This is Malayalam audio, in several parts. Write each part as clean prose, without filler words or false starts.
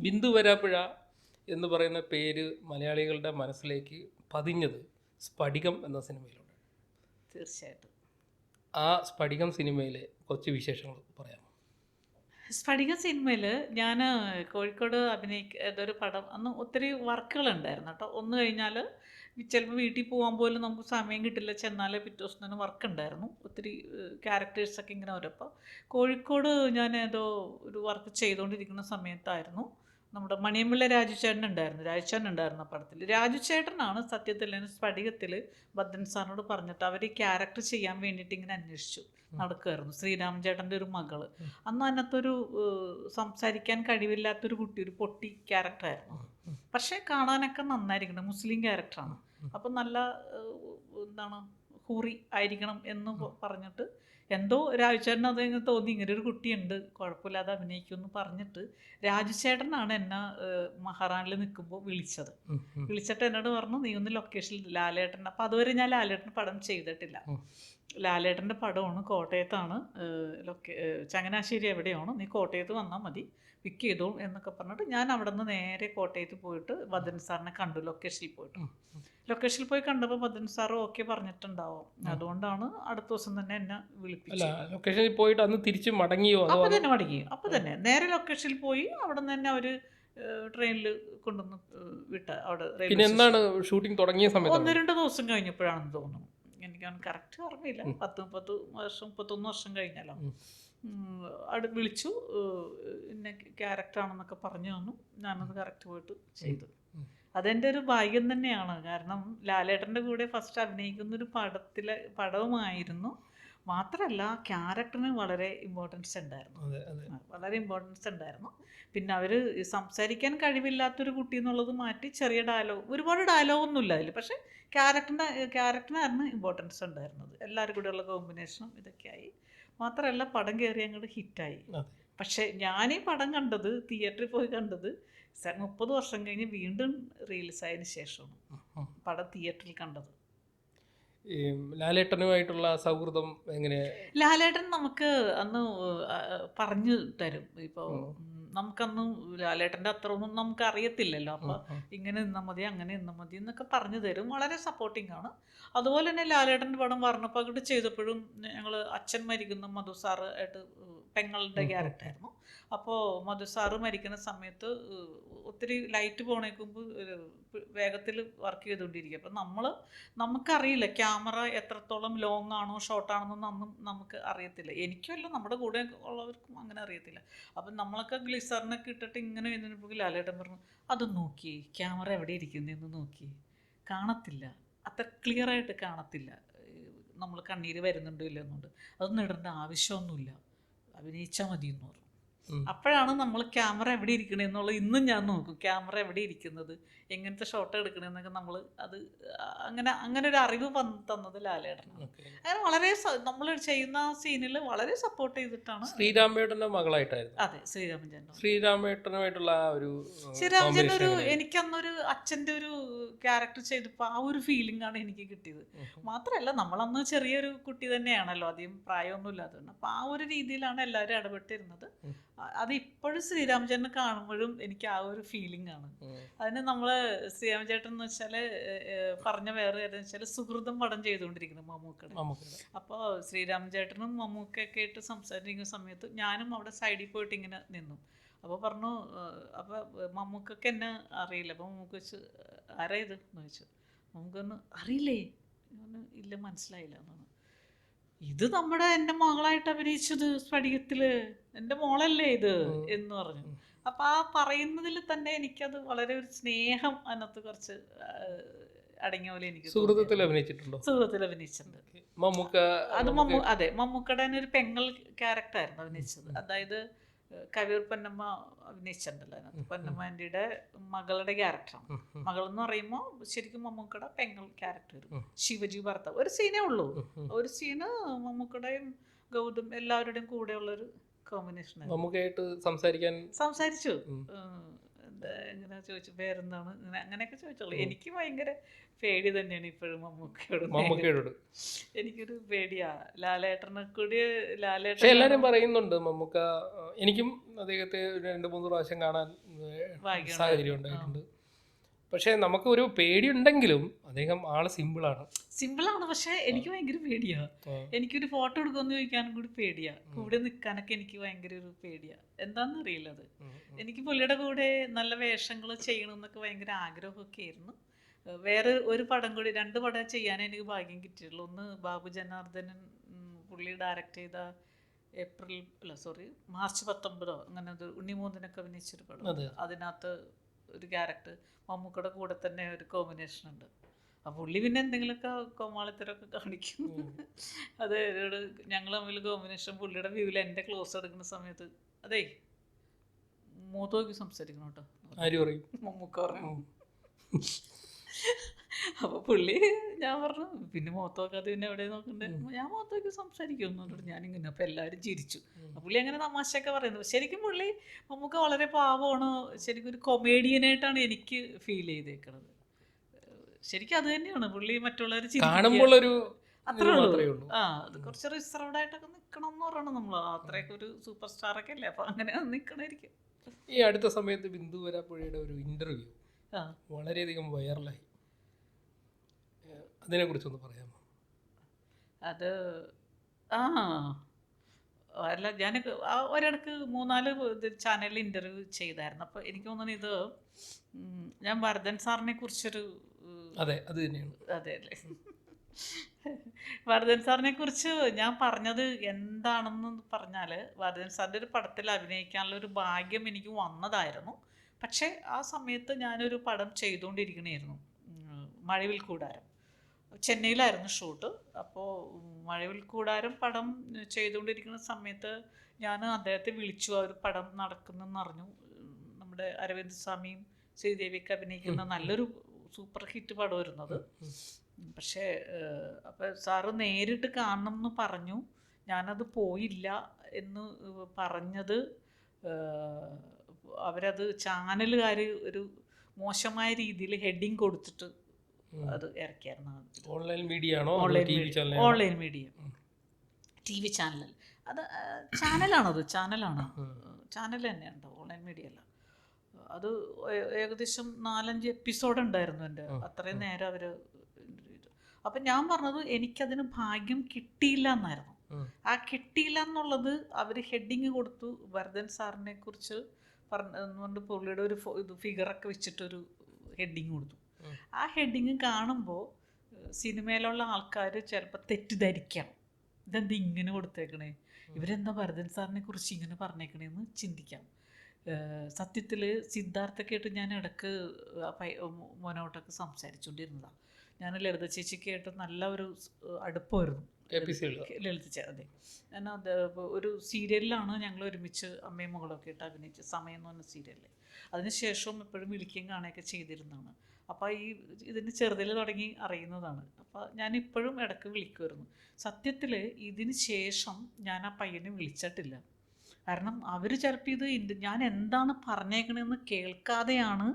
ബിന്ദു വരാപ്പുഴ എന്ന് പറയുന്ന പേര് മലയാളികളുടെ മനസ്സിലേക്ക് പതിഞ്ഞത് സ്ഫടികം എന്ന സിനിമയിലൂടെ. തീർച്ചയായിട്ടും. ആ സ്ഫടികം സിനിമയിലെ കുറച്ച് വിശേഷങ്ങൾ പറയാമോ? സ്ഫടിക സിനിമയിൽ ഞാൻ കോഴിക്കോട് ഇതൊരു പടം അന്ന് ഒത്തിരി വർക്കുകളുണ്ടായിരുന്നു കേട്ടോ. ഒന്ന് കഴിഞ്ഞാൽ ചിലപ്പോൾ വീട്ടിൽ പോകാൻ പോലും നമുക്ക് സമയം കിട്ടില്ല, ചെന്നാലേ പിറ്റേ ദിവസം തന്നെ വർക്ക് ഉണ്ടായിരുന്നു. ഒത്തിരി ക്യാരക്ടേഴ്സൊക്കെ ഇങ്ങനെ വരും. അപ്പോൾ കോഴിക്കോട് ഞാൻ ഏതോ ഒരു വർക്ക് ചെയ്തുകൊണ്ടിരിക്കുന്ന സമയത്തായിരുന്നു നമ്മുടെ മണിയമ്പിള്ള രാജുചേട്ടൻ ഉണ്ടായിരുന്നു ആ പടത്തിൽ. രാജുചേട്ടനാണ് സത്യത്തിൽ സ്ഫടികത്തിൽ ഭദ്രൻ സാറിനോട് പറഞ്ഞിട്ട് അവർ ഈ ക്യാരക്ടർ ചെയ്യാൻ വേണ്ടിയിട്ട് ഇങ്ങനെ അന്വേഷിച്ചു നടക്കുമായിരുന്നു. ശ്രീരാം ചേട്ടൻ്റെ ഒരു മകള്. അന്ന് അതിനകത്തൊരു സംസാരിക്കാൻ കഴിവില്ലാത്തൊരു കുട്ടി, ഒരു പൊട്ടി ക്യാരക്ടറായിരുന്നു. പക്ഷേ കാണാനൊക്കെ നന്നായിരിക്കണം, മുസ്ലിം ക്യാരക്ടറാണ്. അപ്പം നല്ല എന്താണ് ഹൂറി ആയിരിക്കണം എന്ന് പറഞ്ഞിട്ട് എന്തോ രാജുചേട്ടൻ അതിങ്ങനെ തോന്നി, ഇങ്ങനെ ഒരു കുട്ടിയുണ്ട്, കുഴപ്പമില്ലാതെ അഭിനയിക്കുമെന്ന് പറഞ്ഞിട്ട് രാജുചേട്ടനാണ് എന്നെ മഹാറാണിൽ നിൽക്കുമ്പോൾ വിളിച്ചിട്ട് എന്നോട് പറഞ്ഞു, നീ ഒന്ന് ലൊക്കേഷനിൽ ലാലേട്ടൻ. അപ്പോൾ അതുവരെ ഞാൻ ലാലേട്ടൻ പടം ചെയ്തിട്ടില്ല. ലാലേട്ടൻ്റെ പടമാണ്, കോട്ടയത്താണ്, ചങ്ങനാശ്ശേരി എവിടെയാണ്, നീ കോട്ടയത്ത് വന്നാൽ മതി, പിക്ക് ചെയ്തോ എന്നൊക്കെ പറഞ്ഞിട്ട് ഞാൻ അവിടെ നിന്ന് നേരെ കോട്ടയത്ത് പോയിട്ട് ഭദ്രൻ സാറിനെ കണ്ടു. ലൊക്കേഷനിൽ പോയി കണ്ടപ്പോൾ ഭദ്രൻ സാറ് ഓക്കെ പറഞ്ഞിട്ടുണ്ടാവും. അതുകൊണ്ടാണ് അടുത്ത ദിവസം തന്നെ എന്നെ വിളിപ്പിച്ചത്. ലൊക്കേഷനിൽ പോയിട്ട് അന്ന് തിരിച്ച് മടങ്ങിയോ? അപ്പോൾ തന്നെ മടങ്ങി. അപ്പോൾ തന്നെ നേരെ ലൊക്കേഷനിൽ പോയി അവിടെ നിന്ന് തന്നെ അവർ ട്രെയിനിൽ കൊണ്ടുവന്ന് വിട്ട. അവിടെ പിന്നെ എന്താണ് ഷൂട്ടിംഗ് തുടങ്ങിയ സമയത്ത്? 1-2 ദിവസം കഴിഞ്ഞപ്പോഴാണെന്ന് തോന്നുന്നു. എനിക്കാണ് കറക്റ്റ് ഓർമ്മയില്ല. 31 വർഷം കഴിഞ്ഞാലോ. വിളിച്ചു, ഇന്ന ക്യാരക്ടറാണെന്നൊക്കെ പറഞ്ഞു തന്നു. ഞാനത് കറക്റ്റ് പോയിട്ട് ചെയ്തു. അതെൻ്റെ ഒരു ഭാഗ്യം തന്നെയാണ്. കാരണം ലാലേട്ടൻ്റെ കൂടെ ഫസ്റ്റ് അഭിനയിക്കുന്നൊരു പടവുമായിരുന്നു. മാത്രമല്ല ക്യാരക്ടറിന് വളരെ ഇമ്പോർട്ടൻസ് ഉണ്ടായിരുന്നു. പിന്നെ അവർ സംസാരിക്കാൻ കഴിവില്ലാത്തൊരു കുട്ടി എന്നുള്ളത് മാറ്റി ചെറിയ ഒരുപാട് ഡയലോഗൊന്നുമില്ല അതിൽ. പക്ഷേ ക്യാരക്ടറിനായിരുന്നു ഇമ്പോർട്ടൻസ് ഉണ്ടായിരുന്നത്. എല്ലാവരും കൂടെയുള്ള കോമ്പിനേഷനും ഇതൊക്കെയായി. മാത്രമല്ല പടം കയറി അങ്ങോട്ട് ഹിറ്റായി. പക്ഷേ ഞാനീ പടം കണ്ടത്, തിയേറ്ററിൽ പോയി കണ്ടത് 30 വർഷം കഴിഞ്ഞ് വീണ്ടും റിലീസായതിന് ശേഷമാണ് പടം തിയേറ്ററിൽ കണ്ടത്. ലാലേട്ടനുമായിട്ടുള്ള സൗഹൃദം എങ്ങനെ? ലാലേട്ടൻ നമുക്ക് അന്ന് പറഞ്ഞു തരും. ഇപ്പോൾ നമുക്കന്ന് ലാലേട്ടൻ്റെ അത്ര ഒന്നും നമുക്ക് അറിയത്തില്ലല്ലോ. അപ്പോൾ ഇങ്ങനെ നിന്നാൽ മതി, അങ്ങനെ നിന്നാൽ മതി എന്നൊക്കെ പറഞ്ഞു തരും. വളരെ സപ്പോർട്ടിംഗ് ആണ്. അതുപോലെ തന്നെ ലാലേട്ടൻ്റെ പടം പറഞ്ഞപ്പോൾ അങ്ങോട്ട് ചെയ്തപ്പോഴും ഞങ്ങൾ അച്ഛൻ മരിക്കുന്ന മധു സാറ് ആയിട്ട് പെങ്ങളുടെ ക്യാരക്ടറായിരുന്നു. അപ്പോൾ മധു സാറ് മരിക്കുന്ന സമയത്ത് ഒത്തിരി ലൈറ്റ് പോണേക്കുമ്പോൾ വേഗത്തിൽ വർക്ക് ചെയ്തുകൊണ്ടിരിക്കുക. അപ്പം നമുക്കറിയില്ല ക്യാമറ എത്രത്തോളം ലോങ് ആണോ ഷോർട്ടാണെന്നൊന്നും അന്നും നമുക്ക് അറിയത്തില്ല. എനിക്കുമല്ല നമ്മുടെ കൂടെ ഉള്ളവർക്കും അങ്ങനെ അറിയത്തില്ല. അപ്പം നമ്മളൊക്കെ ഗ്ലിസറിനൊക്കെ ഇട്ടിട്ട് ഇങ്ങനെ വരുന്നപ്പോൾ ലാലേട്ടൻ പറഞ്ഞു, അത് നോക്കി ക്യാമറ എവിടെ ഇരിക്കുന്നതെന്ന് നോക്കി, കാണത്തില്ല, അത്ര ക്ലിയറായിട്ട് കാണത്തില്ല, നമ്മൾ കണ്ണീര് വരുന്നുണ്ടോ ഇല്ല എന്നുണ്ട്, അതൊന്നും ഇടേണ്ട ആവശ്യമൊന്നുമില്ല, അഭിനയിച്ചാൽ മതി എന്ന് പറഞ്ഞു. അപ്പോഴാണ് നമ്മൾ ക്യാമറ എവിടെ ഇരിക്കണമെന്നുള്ളത് ഇന്നും ഞാൻ നോക്കും. ക്യാമറ എവിടെ ഇരിക്കുന്നത്, എങ്ങനത്തെ ഷോട്ട് എടുക്കണമെന്നൊക്കെ നമ്മൾ അത് അങ്ങനെ ഒരു അറിവ് തന്നത് ലാലേട്ടനാണ്. അങ്ങനെ വളരെ നമ്മൾ ചെയ്യുന്ന സീനിൽ വളരെ സപ്പോർട്ട് ചെയ്തിട്ടാണ്. ശ്രീരാമേട്ടൻ്റെ മകളായിട്ടായിരുന്നു. അതെ, ശ്രീരാമേട്ടനുമായിട്ടുള്ള ഒരു എനിക്കന്നൊരു അച്ഛൻ്റെ ഒരു ക്യാരക്ടർ ചെയ്തപ്പോൾ ആ ഒരു ഫീലിംഗ് ആണ് എനിക്ക് കിട്ടിയത്. മാത്രമല്ല നമ്മളന്ന് ചെറിയൊരു കുട്ടി തന്നെയാണല്ലോ, അധികം പ്രായമൊന്നും ഇല്ലാത്തതുകൊണ്ട്. അപ്പോൾ ആ ഒരു രീതിയിലാണ് എല്ലാവരും ഇടപെട്ടിരുന്നത്. അത് ഇപ്പോഴും ശ്രീരാമചേട്ടനെ കാണുമ്പോഴും എനിക്ക് ആ ഒരു ഫീലിംഗ് ആണ്. അതിന് നമ്മൾ ശ്രീരാമചേട്ടൻ എന്ന് വെച്ചാൽ പറഞ്ഞ വേറെ കാര്യം വെച്ചാൽ സുഹൃതം പടം ചെയ്തുകൊണ്ടിരിക്കുന്നത് മമ്മൂക്കയുടെ. അപ്പോൾ ശ്രീരാമചേട്ടനും മമ്മൂക്കയൊക്കെ ആയിട്ട് സംസാരിക്കുന്ന സമയത്ത് ഞാനും അവിടെ സൈഡിൽ പോയിട്ട് ഇങ്ങനെ നിന്നു. അപ്പോൾ പറഞ്ഞു, അപ്പോൾ മമ്മൂക്കൊക്കെ എന്നെ അറിയില്ല. അപ്പോൾ മമ്മൂക്ക വെച്ച് ആരാ ഇത് എന്ന് ചോദിച്ചു. മമ്മൂക്കൊന്ന് അറിയില്ലേ, ഇല്ല മനസ്സിലായില്ല എന്നാണ്. ഇത് എൻ്റെ മകളായിട്ട് അഭിനയിച്ചത് സ്ഫടികത്തില്, എൻ്റെ മോളല്ലേ ഇത് എന്ന് പറഞ്ഞു. അപ്പൊ ആ പറയുന്നതിൽ തന്നെ എനിക്കത് വളരെ ഒരു സ്നേഹം അതിനകത്ത് കുറച്ച് അടങ്ങിയ പോലെ എനിക്ക്. സുഹൃത്തിൽ അഭിനയിച്ചിട്ടുണ്ട്. അത് അതെ, മമ്മൂക്കയുടെ ഒരു പെങ്ങൾ ക്യാരക്ടറായിരുന്നു അഭിനയിച്ചത്. അതായത് കവിയൂർ പൊന്നമ്മ അഭിനയിച്ചിട്ടുണ്ടല്ലോ അതിനകത്ത്. പൊന്നമ്മ ആൻറ്റിയുടെ മകളുടെ ക്യാരക്ടറാണ്. മകൾ എന്ന് പറയുമ്പോൾ ശരിക്കും മമ്മൂക്കയുടെ പെങ്ങൾ ക്യാരക്ടർ, ശിവജി ഭർത്താവ്. ഒരു സീനേ ഉള്ളൂ, ഒരു സീന് മമ്മൂക്കയുടെയും ഗൗതം എല്ലാവരുടെയും കൂടെ ഉള്ളൊരു കോമ്പിനേഷൻ. സംസാരിച്ചു. എന്താ എങ്ങനെ ചോദിച്ചു പേരെന്താണ് ഇങ്ങനെ അങ്ങനെയൊക്കെ ചോദിച്ചോളൂ. എനിക്ക് ഭയങ്കര പേടി തന്നെയാണ് ഇപ്പോഴും മമ്മൂക്കയോട്. മമ്മൂക്കയോട്. എനിക്കൊരു പേടിയാ. ലാലേട്ടനെ കൂടി പക്ഷെ ലാലേട്ടൻ എല്ലാവരും പറയുന്നുണ്ട് മമ്മൂക്ക, എനിക്കും അദ്ദേഹത്തെ ഒരു 2-3 പ്രാവശ്യം കാണാൻ സാഹചര്യം ഉണ്ടായിട്ടുണ്ട്. പക്ഷേ നമുക്ക് ഒരു പേടി ഉണ്ടെങ്കിലും അദ്ദേഹം ആള് സിമ്പിളാണ്. സിമ്പിളാണ്, പക്ഷെ എനിക്ക് ഭയങ്കര പേടിയാ. എനിക്കൊരു ഫോട്ടോ എടുക്കുമെന്ന് ചോദിക്കാനും കൂടി പേടിയാ. കൂടെ നിൽക്കാനൊക്കെ എനിക്ക് ഭയങ്കര ഒരു പേടിയാ. എന്താണെന്ന് അറിയില്ല അത്. എനിക്ക് പുള്ളിയുടെ കൂടെ നല്ല വേഷങ്ങൾ ചെയ്യണമെന്നൊക്കെ ഭയങ്കര ആഗ്രഹമൊക്കെ ആയിരുന്നു. വേറെ ഒരു പടം കൂടി 2 പടം ചെയ്യാൻ എനിക്ക് ഭാഗ്യം കിട്ടിയുള്ളൂ. ഒന്ന് ബാബു ജനാർദ്ദനൻ പുള്ളി ഡയറക്റ്റ് ചെയ്ത മാർച്ച് 19 അങ്ങനെ ഒരു ഉണ്ണിമൂന്നിനൊക്കെ അഭിനയിച്ചൊരു പടം. അതിനകത്ത് ഒരു ക്യാരക്ടർ മമ്മൂക്കയുടെ കൂടെ തന്നെ ഒരു കോമ്പിനേഷൻ ഉണ്ട്. ആ പുള്ളി പിന്നെ എന്തെങ്കിലുമൊക്കെ കോമാളിത്തരമൊക്കെ കാണിക്കും. അത് ഞങ്ങൾ തമ്മിൽ കോമ്പിനേഷൻ പുള്ളിയുടെ വ്യൂവിൽ എൻ്റെ ക്ലോസ് എടുക്കുന്ന സമയത്ത് അതേ മൂത്തോക്കി സംസാരിക്കണം കേട്ടോ മമ്മൂക്ക പറഞ്ഞു. അപ്പോൾ പുള്ളി ഞാൻ പറഞ്ഞു പിന്നെ മുഖത്തോക്കാതെ പിന്നെ എവിടെ നോക്കണ്ടേ, ഞാൻ മുഖത്തോക്കി സംസാരിക്കുമെന്നോട്ട് ഞാനിങ്ങനെ. അപ്പോൾ എല്ലാവരും ചിരിച്ചു. പുള്ളി അങ്ങനെ തമാശയൊക്കെ പറയുന്നത്. ശരിക്കും പുള്ളി മമ്മൂക്ക വളരെ പാവമാണ്. ശരിക്കും ഒരു കൊമേഡിയനായിട്ടാണ് എനിക്ക് ഫീൽ ചെയ്തേക്കുന്നത്. ശരിക്കും അത് തന്നെയാണ് പുള്ളി. മറ്റുള്ളവർ കാണുമ്പോഴൊരു അത്രേ ഉള്ളൂ. അത് കുറച്ച് റിസർവ്ഡ് ആയിട്ടൊക്കെ നിൽക്കണം എന്ന് പറയണം നമ്മൾ. അത്രയൊക്കെ ഒരു സൂപ്പർ സ്റ്റാറൊക്കെ അല്ലേ, അപ്പോൾ അങ്ങനെ നിൽക്കണമായിരിക്കും. ഈ അടുത്ത സമയത്ത് ബിന്ദു വരാപ്പുഴയുടെ ഒരു ഇൻ്റർവ്യൂ വളരെയധികം വൈറലായി. അതിനെക്കുറിച്ചൊന്ന് പറയാമോ? അത് അല്ല, ഞാൻ ഒരിടക്ക് 3-4 ചാനലിൽ ഇൻ്റർവ്യൂ ചെയ്തായിരുന്നു. അപ്പോൾ എനിക്ക് തോന്നുന്നു ഇത് ഞാൻ വരദൻ സാറിനെ കുറിച്ചൊരു അതെ അത് തന്നെയാണ്. അതെ അല്ലേ, വരദൻ സാറിനെ കുറിച്ച് ഞാൻ പറഞ്ഞത് എന്താണെന്ന് പറഞ്ഞാൽ, വരദൻ സാറിൻ്റെ ഒരു പടത്തിൽ അഭിനയിക്കാനുള്ള ഒരു ഭാഗ്യം എനിക്ക് വന്നതായിരുന്നു. പക്ഷേ ആ സമയത്ത് ഞാനൊരു പടം ചെയ്തുകൊണ്ടിരിക്കണമായിരുന്നു, മഴവിൽ കൂടാരം. ചെന്നൈയിലായിരുന്നു ഷൂട്ട്. അപ്പോൾ മഴവിൽ കൂടാരം പടം ചെയ്തുകൊണ്ടിരിക്കുന്ന സമയത്ത് ഞാൻ അദ്ദേഹത്തെ വിളിച്ചു. ആ ഒരു പടം നടക്കുന്നെന്ന് അറിഞ്ഞു. നമ്മുടെ അരവിന്ദ് സ്വാമിയും ശ്രീദേവിയൊക്കെ അഭിനയിക്കുന്ന നല്ലൊരു സൂപ്പർ ഹിറ്റ് പടം വരുന്നത്. പക്ഷേ അപ്പോൾ സാറ് നേരിട്ട് കാണണം എന്ന് പറഞ്ഞു. ഞാനത് പോയില്ല എന്ന് പറഞ്ഞത് അവരത് ചാനലുകാർ ഒരു മോശമായ രീതിയിൽ ഹെഡിങ് കൊടുത്തിട്ട് അത് ഇറക്കിയായിരുന്നു. ഓൺലൈൻ മീഡിയ ആണോ? Online media, T V channel. അത് ചാനലാണത്, ചാനൽ തന്നെയുണ്ടോ, ഓൺലൈൻ മീഡിയ അല്ല. അത് ഏകദേശം 4-5 എപ്പിസോഡ് ഉണ്ടായിരുന്നു എൻ്റെ. അത്രയും നേരം അവർ ഇൻ്റർവ്യൂ ചെയ്തു. അപ്പം ഞാൻ പറഞ്ഞത് എനിക്കതിന് ഭാഗ്യം കിട്ടിയില്ല എന്നായിരുന്നു. ആ കിട്ടിയില്ല എന്നുള്ളത് അവർ ഹെഡിങ് കൊടുത്തു. വരദൻ സാറിനെ കുറിച്ച് പറഞ്ഞുകൊണ്ട് പുള്ളിയുടെ ഒരു ഫിഗറൊക്കെ വെച്ചിട്ടൊരു ഹെഡിങ് കൊടുത്തു. ആ ഹെഡിങ് കാണുമ്പോൾ സിനിമയിലുള്ള ആൾക്കാർ ചിലപ്പോൾ തെറ്റിദ്ധരിക്കാം, ഇതെന്താ ഇങ്ങനെ കൊടുത്തേക്കണേ, ഇവരെന്താ വരദൻ സാറിനെ കുറിച്ച് ഇങ്ങനെ പറഞ്ഞേക്കണേന്ന് ചിന്തിക്കാം. സത്യത്തിൽ സിദ്ധാർത്ഥൊക്കെ ആയിട്ട് ഞാൻ ഇടയ്ക്ക് മോനോട്ടൊക്കെ സംസാരിച്ചുകൊണ്ടിരുന്നതാണ്. ഞാൻ ലളിത ചേച്ചിക്ക് ആയിട്ട് നല്ല ഒരു അടുപ്പമായിരുന്നു. ലളിത ചേച്ചി, അതെ. ഞാൻ അത് ഒരു സീരിയലിലാണ് ഞങ്ങൾ ഒരുമിച്ച് അമ്മയും മകളൊക്കെ ആയിട്ട് അഭിനയിച്ച്, സമയം എന്ന് പറഞ്ഞ സീരിയലിൽ. അതിനുശേഷം എപ്പോഴും വിളിക്കുകയും കാണുകയൊക്കെ ചെയ്തിരുന്നതാണ്. അപ്പോൾ ഈ ഇതിന് ചെറുതിൽ തുടങ്ങി അറിയുന്നതാണ്. അപ്പോൾ ഞാനിപ്പോഴും ഇടയ്ക്ക് വിളിക്കുമായിരുന്നു. സത്യത്തിൽ ഇതിന് ശേഷം ഞാൻ ആ പയ്യനെ വിളിച്ചിട്ടില്ല. കാരണം അവർ ചിലപ്പോൾ ഇത് ഞാൻ എന്താണ് പറഞ്ഞേക്കണമെന്ന് കേൾക്കാതെയാണ്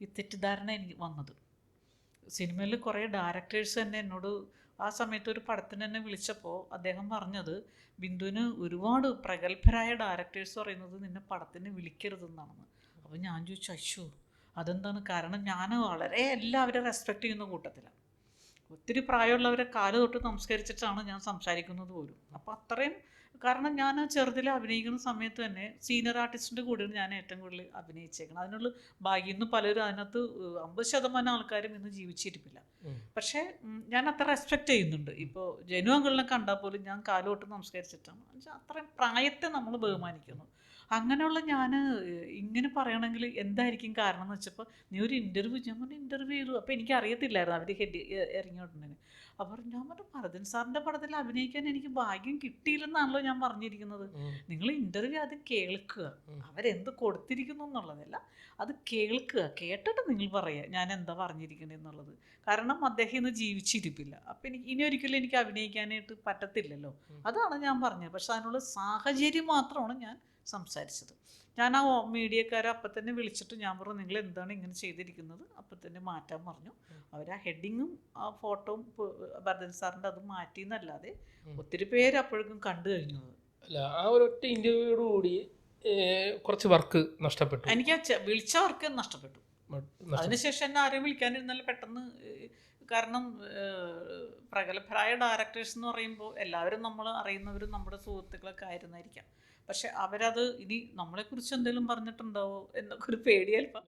ഈ തെറ്റിദ്ധാരണ എനിക്ക് വന്നത്. സിനിമയിൽ കുറേ ഡയറക്ടേഴ്സ് തന്നെ എന്നോട് ആ സമയത്ത് ഒരു പടത്തിന് തന്നെ വിളിച്ചപ്പോൾ അദ്ദേഹം പറഞ്ഞത്, ബിന്ദുവിന് ഒരുപാട് പ്രഗത്ഭരായ ഡയറക്ടേഴ്സ് പറയുന്നത് നിന്നെ പടത്തിന് വിളിക്കരുതെന്നാണെന്ന്. അപ്പോൾ ഞാൻ ചോദിച്ചു, അശ്ശോ അതെന്താണ്? കാരണം ഞാൻ വളരെ എല്ലാവരും റെസ്പെക്റ്റ് ചെയ്യുന്ന കൂട്ടത്തിലാണ്. ഒത്തിരി പ്രായമുള്ളവരെ കാല് തൊട്ട് നമസ്കരിച്ചിട്ടാണ് ഞാൻ സംസാരിക്കുന്നത് പോലും. അപ്പോൾ അത്രയും, കാരണം ഞാൻ ചെറുതിൽ അഭിനയിക്കുന്ന സമയത്ത് തന്നെ സീനിയർ ആർട്ടിസ്റ്റിൻ്റെ കൂടെയാണ് ഞാൻ ഏറ്റവും കൂടുതൽ അഭിനയിച്ചേക്കണം. അതിനുള്ള ഭാഗ്യം ഇന്ന് പലരും അതിനകത്ത് 50% ആൾക്കാരും ഇന്ന് ജീവിച്ചിരിപ്പില്ല. പക്ഷേ ഞാൻ അത്ര റെസ്പെക്റ്റ് ചെയ്യുന്നുണ്ട്. ഇപ്പോൾ ജനു അങ്കിളിനെ കണ്ടാൽ പോലും ഞാൻ കാല് തൊട്ട് നമസ്കരിച്ചിട്ടാണ്. അത്രയും പ്രായത്തെ നമ്മൾ ബഹുമാനിക്കുന്നു. അങ്ങനെയുള്ള ഞാൻ ഇങ്ങനെ പറയണമെങ്കിൽ എന്തായിരിക്കും കാരണം എന്ന് വെച്ചപ്പോൾ, നീ ഒരു ഇൻ്റർവ്യൂ, ഞാൻ പറഞ്ഞു ഇൻ്റർവ്യൂ ചെയ്തു. അപ്പോൾ എനിക്ക് അറിയത്തില്ലായിരുന്നു അവർ ഇറങ്ങിയിട്ടുണ്ടെന്ന്. അപ്പോൾ ഞാൻ പറഞ്ഞു വരദൻ സാറിൻ്റെ പടത്തിൽ അഭിനയിക്കാൻ എനിക്ക് ഭാഗ്യം കിട്ടിയില്ലെന്നാണല്ലോ ഞാൻ പറഞ്ഞിരിക്കുന്നത്. നിങ്ങൾ ഇൻ്റർവ്യൂ ആദ്യം കേൾക്കുക, അവരെന്ത് കൊടുത്തിരിക്കുന്നു എന്നുള്ളതല്ല, അത് കേൾക്കുക. കേട്ടിട്ട് നിങ്ങൾ പറയുക ഞാൻ എന്താ പറഞ്ഞിരിക്കണേന്നുള്ളത്. കാരണം അദ്ദേഹം ഇന്ന് ജീവിച്ചിരിപ്പില്ല. അപ്പം ഇനി ഒരിക്കലും എനിക്ക് അഭിനയിക്കാനായിട്ട് പറ്റത്തില്ലല്ലോ. അതാണ് ഞാൻ പറഞ്ഞത്. പക്ഷെ അതിനുള്ള സാഹചര്യം മാത്രമാണ് ഞാൻ സംസാരിച്ചത്. ഞാൻ ആ മീഡിയക്കാരെ അപ്പം തന്നെ വിളിച്ചിട്ട് ഞാൻ പറഞ്ഞു, നിങ്ങൾ എന്താണ് ഇങ്ങനെ ചെയ്തിരിക്കുന്നത്, അപ്പം തന്നെ മാറ്റാൻ പറഞ്ഞു. അവർ ആ ഹെഡിങ്ങും ആ ഫോട്ടോയും ഭരതൻ സാറിൻ്റെ അതും മാറ്റി എന്നല്ലാതെ ഒത്തിരി പേര് അപ്പോഴേക്കും കണ്ടു കഴിഞ്ഞു. അല്ല, ആ ഒരൊറ്റ ഇൻ്റർവ്യൂയോടുകൂടി കുറച്ച് വർക്ക് നഷ്ടപ്പെട്ടു. എനിക്ക് വിളിച്ച വർക്ക് നഷ്ടപ്പെട്ടു. അതിനുശേഷം എന്നെ ആരെയും വിളിക്കാനിരുന്നാലും പെട്ടെന്ന്, കാരണം പ്രഗത്ഭരായ ഡയറക്ടേഴ്സ് എന്ന് പറയുമ്പോൾ എല്ലാവരും നമ്മൾ അറിയുന്നവരും നമ്മുടെ സുഹൃത്തുക്കളൊക്കെ ആയിരുന്നായിരിക്കാം. പക്ഷെ അവരത് ഇനി നമ്മളെക്കുറിച്ച് എന്തെങ്കിലും പറഞ്ഞിട്ടുണ്ടാവോ എന്നൊക്കെ ഒരു പേടി അല്പം